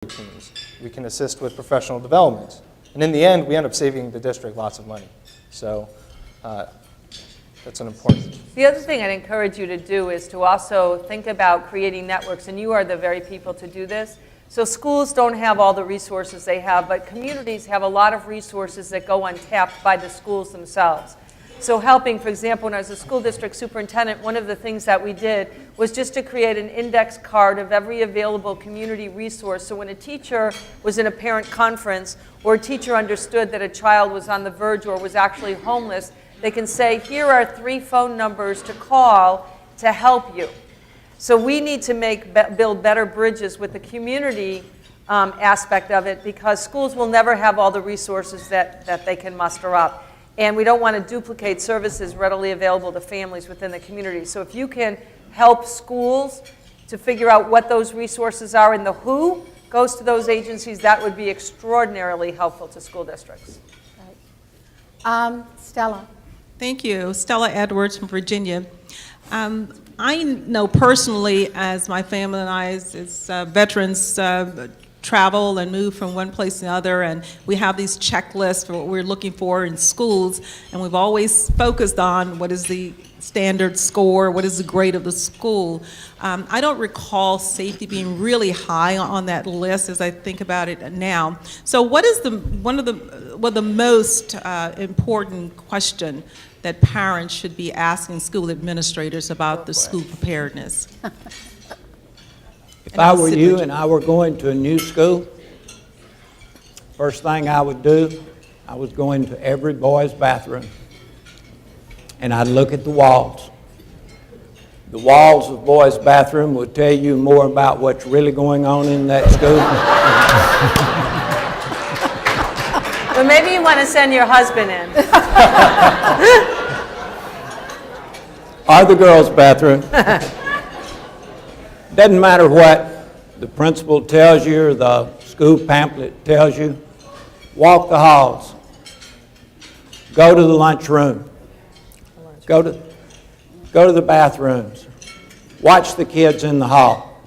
teams. We can assist with professional development. And in the end, we end up saving the district lots of money. So that's an important. The other thing I'd encourage you to do is to also think about creating networks, and you are the very people to do this. So schools don't have all the resources they have, but communities have a lot of resources that go untapped by the schools themselves. So helping, for example, when I was a school district superintendent, one of the things that we did was just to create an index card of every available community resource. So when a teacher was in a parent conference or a teacher understood that a child was on the verge or was actually homeless, they can say, here are 3 phone numbers to call to help you. So we need to build better bridges with the community aspect of it, because schools will never have all the resources that they can muster up. And we don't want to duplicate services readily available to families within the community. So if you can help schools to figure out what those resources are and the who goes to those agencies, that would be extraordinarily helpful to school districts. Right. Stella. Thank you. Stella Edwards from Virginia. I know personally, as my family and I, as veterans, travel and move from one place to another, and we have these checklists for what we're looking for in schools, and we've always focused on what is the standard score, what is the grade of the school. I don't recall safety being really high on that list as I think about it now. So what is one of the most important question that parents should be asking school administrators about the school preparedness? If I were you and I were going to a new school, first thing I would do, I was going to every boy's bathroom and I'd look at the walls. The walls of boys' bathroom would tell you more about what's really going on in that school. Well, maybe you want to send your husband in. Or the girls' bathroom. Doesn't matter what the principal tells you or the school pamphlet tells you. Walk the halls. Go to the lunchroom. Go to the bathrooms. Watch the kids in the hall.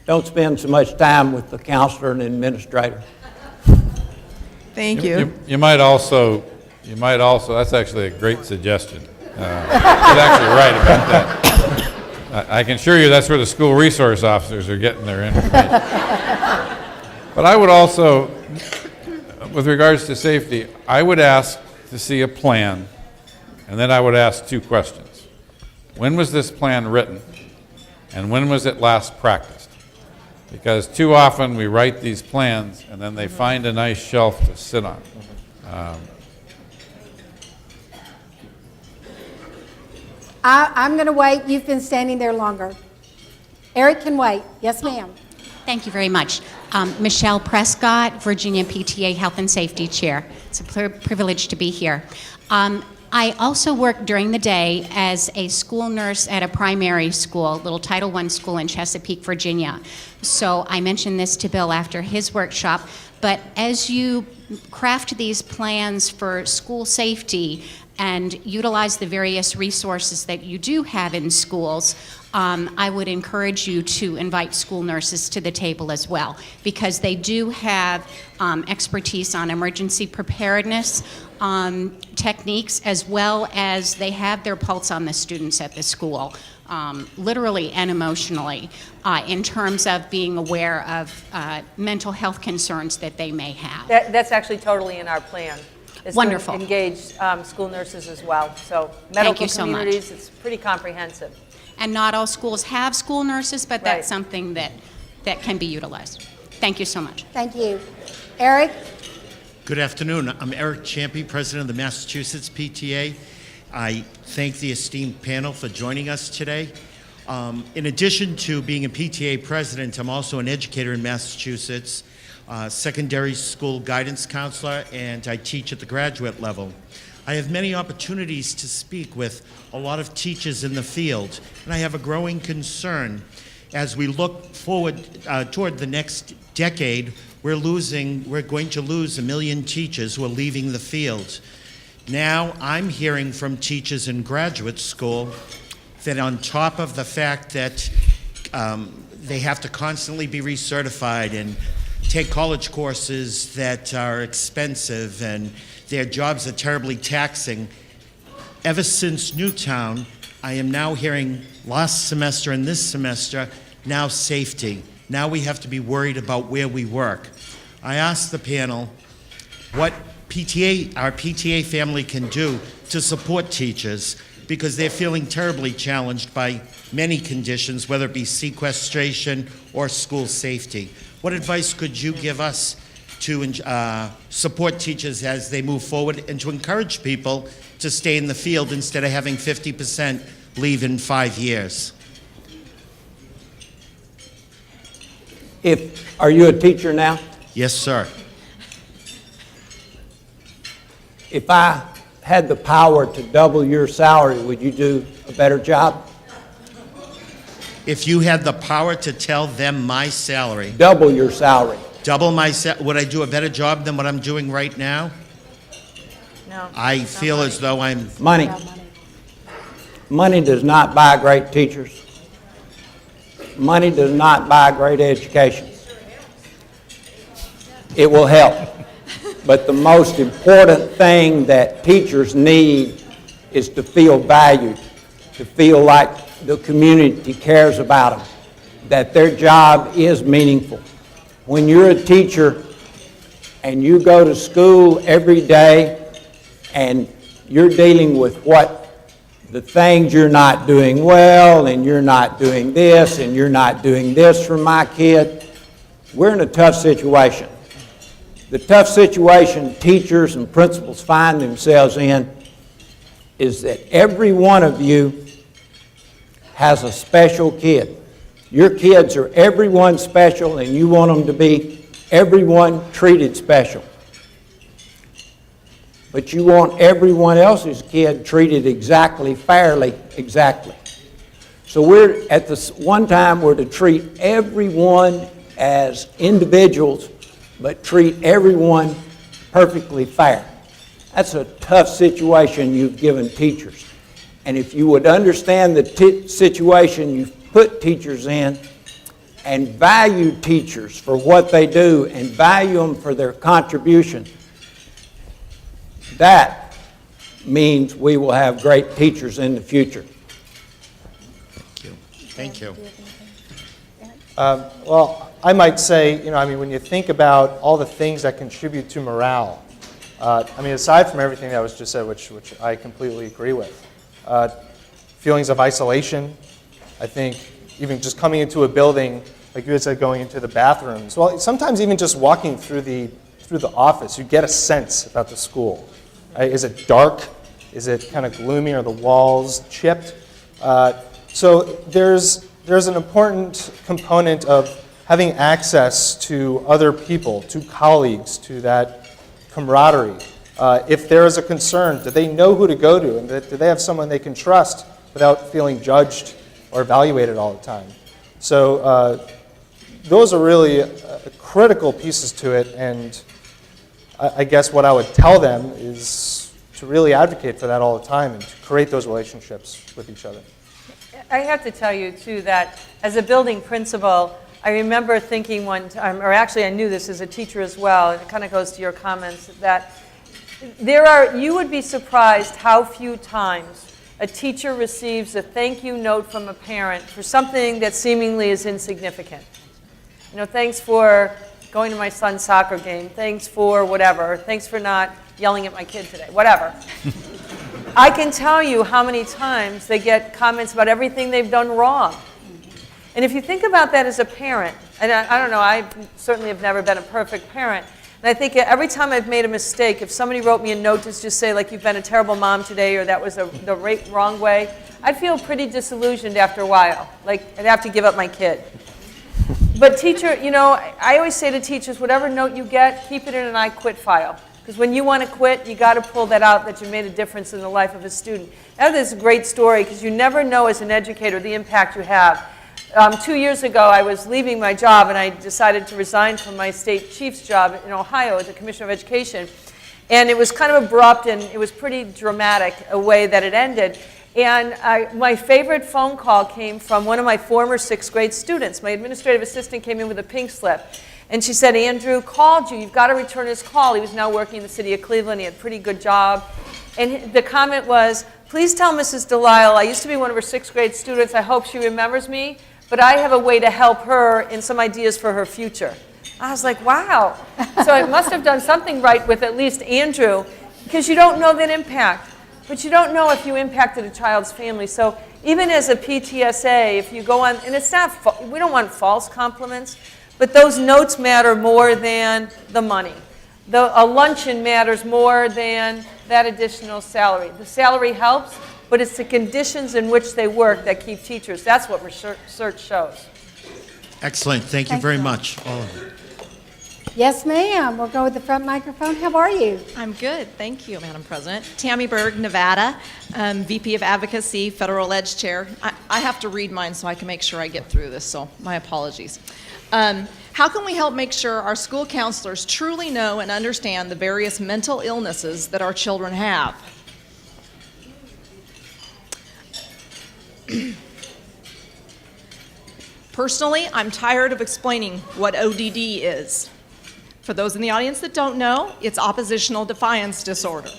Don't spend so much time with the counselor and administrator. Thank you. You might also, that's actually a great suggestion. You're actually right about that. I can assure you that's where the school resource officers are getting their information. But I would also, with regards to safety, I would ask to see a plan, and then I would ask 2 questions. When was this plan written? And when was it last practiced? Because too often we write these plans and then they find a nice shelf to sit on. I'm going to wait. You've been standing there longer. Eric can wait. Yes, ma'am. Thank you very much. Michelle Prescott, Virginia PTA Health and Safety Chair. It's a privilege to be here. I also work during the day as a school nurse at a primary school, little Title I school in Chesapeake, Virginia. So I mentioned this to Bill after his workshop, but as you craft these plans for school safety and utilize the various resources that you do have in schools, I would encourage you to invite school nurses to the table as well, because they do have expertise on emergency preparedness techniques, as well as they have their pulse on the students at the school, literally and emotionally, in terms of being aware of mental health concerns that they may have. That's actually totally in our plan. It's wonderful. To engage school nurses as well. So medical so communities, much. It's pretty comprehensive. And not all schools have school nurses, but that's Right. something that can be utilized. Thank you so much. Thank you. Eric? Good afternoon. I'm Eric Champy, President of the Massachusetts PTA. I thank the esteemed panel for joining us today. In addition to being a PTA president, I'm also an educator in Massachusetts, secondary school guidance counselor, and I teach at the graduate level. I have many opportunities to speak with a lot of teachers in the field, and I have a growing concern. As we look forward toward the next decade, we're going to lose 1 million teachers who are leaving the field. Now I'm hearing from teachers in graduate school that on top of the fact that they have to constantly be recertified and take college courses that are expensive and their jobs are terribly taxing. Ever since Newtown, I am now hearing last semester and this semester, now safety. Now we have to be worried about where we work. I asked the panel what our PTA family can do to support teachers because they're feeling terribly challenged by many conditions, whether it be sequestration or school safety. What advice could you give us to support teachers as they move forward and to encourage people to stay in the field instead of having 50% leave in 5 years? Are you a teacher now? Yes, sir. If I had the power to double your salary, would you do a better job? If you had the power to tell them my salary, Double your salary. double my would I do a better job than what I'm doing right now? No. I feel as though I'm Money. Money does not buy great teachers. Money does not buy great education. It will help. But the most important thing that teachers need is to feel valued, to feel like the community cares about them, that their job is meaningful. When you're a teacher and you go to school every day and you're dealing with the things you're not doing well, and you're not doing this, and you're not doing this for my kid, we're in a tough situation. The tough situation teachers and principals find themselves in is that every one of you has a special kid. Your kids are everyone special, and you want them to be everyone treated special. But you want everyone else's kid treated exactly, fairly, exactly. So we're at this one time we're to treat everyone as individuals, but treat everyone perfectly fair. That's a tough situation you've given teachers. And if you would understand the situation you've put teachers in and value teachers for what they do and value them for their contribution, that means we will have great teachers in the future. Thank you. Well, I might say, when you think about all the things that contribute to morale, aside from everything that was just said, which I completely agree with, feelings of isolation, I think even just coming into a building, like you had said, going into the bathrooms, well, sometimes even just walking through the office, you get a sense about the school. Right? Is it dark? Is it kind of gloomy? Are the walls chipped? So there's an important component of having access to other people, to colleagues, to that camaraderie. If there is a concern, do they know who to go to? And do they have someone they can trust without feeling judged or evaluated all the time? So those are really critical pieces to it, and I guess what I would tell them is to really advocate for that all the time and to create those relationships with each other. I have to tell you, too, that as a building principal, I remember thinking one time, or actually I knew this as a teacher as well, and it kind of goes to your comments, that you would be surprised how few times a teacher receives a thank you note from a parent for something that seemingly is insignificant. Thanks for going to my son's soccer game, thanks for whatever, thanks for not yelling at my kid today, whatever. I can tell you how many times they get comments about everything they've done wrong. And if you think about that as a parent, and I don't know, I certainly have never been a perfect parent, and I think every time I've made a mistake, if somebody wrote me a note to just say, like, you've been a terrible mom today, or that was the wrong way, I'd feel pretty disillusioned after a while. Like, I'd have to give up my kid. But teacher, I always say to teachers, whatever note you get, keep it in an I quit file. Because when you want to quit, you got to pull that out that you made a difference in the life of a student. That is a great story, because you never know as an educator the impact you have. 2 years ago, I was leaving my job, and I decided to resign from my state chief's job in Ohio as a commissioner of education. And it was kind of abrupt, and it was pretty dramatic, a way that it ended. And my favorite phone call came from one of my former 6th grade students. My administrative assistant came in with a pink slip. And she said, Andrew called you. You've got to return his call. He was now working in the city of Cleveland. He had a pretty good job. And the comment was, please tell Mrs. Delisle, I used to be one of her 6th grade students. I hope she remembers me. But I have a way to help her in some ideas for her future. I was like, wow. So I must have done something right with at least Andrew, because you don't know that impact. But you don't know if you impacted a child's family. So even as a PTSA, if you go on, and it's not, we don't want false compliments, but those notes matter more than the money. A luncheon matters more than that additional salary. The salary helps, but it's the conditions in which they work that keep teachers. That's what research shows. Excellent. Thank you very much, all of you. Yes, ma'am. We'll go with the front microphone. How are you? I'm good, thank you, Madam President. Tammy Berg, Nevada, VP of Advocacy, Federal Edge Chair. I have to read mine so I can make sure I get through this, so my apologies. How can we help make sure our school counselors truly know and understand the various mental illnesses that our children have? Personally, I'm tired of explaining what ODD is. For those in the audience that don't know, it's oppositional defiance disorder.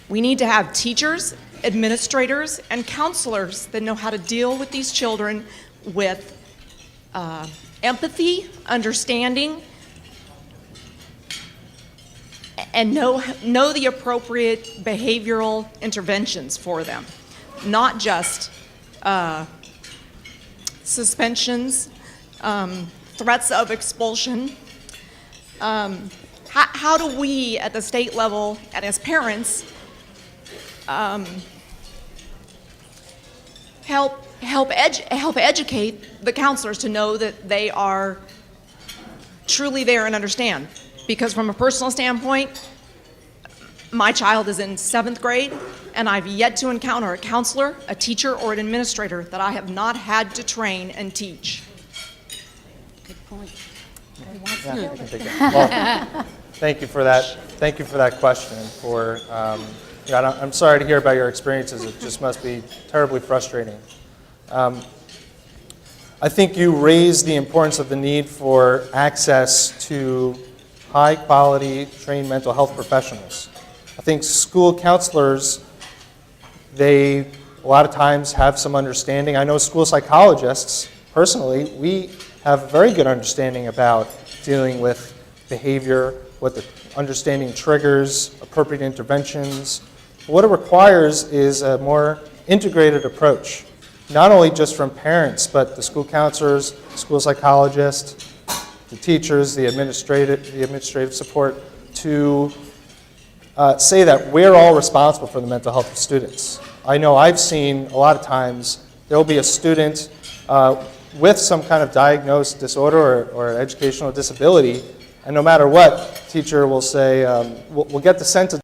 We need to have teachers, administrators, and counselors that know how to deal with these children with empathy, understanding, and know the appropriate behavioral interventions for them, not just suspensions, threats of expulsion. How do we at the state level and as parents help educate the counselors to know that they are truly there and understand? Because from a personal standpoint, my child is in 7th grade, and I've yet to encounter a counselor, a teacher, or an administrator that I have not had to train and teach. Good point. Yeah, I can take it. Well, thank you for that. Thank you for that question. I'm sorry to hear about your experiences. It just must be terribly frustrating. I think you raised the importance of the need for access to high-quality, trained mental health professionals. I think school counselors, they a lot of times have some understanding. I know school psychologists, personally, we have a very good understanding about dealing with behavior, understanding triggers, appropriate interventions. What it requires is a more integrated approach, not only just from parents, but the school counselors, school psychologists, the teachers, the administrative support, to say that we're all responsible for the mental health of students. I know I've seen a lot of times there will be a student with some kind of diagnosed disorder or educational disability, and no matter what, teacher will say, we'll get the sense of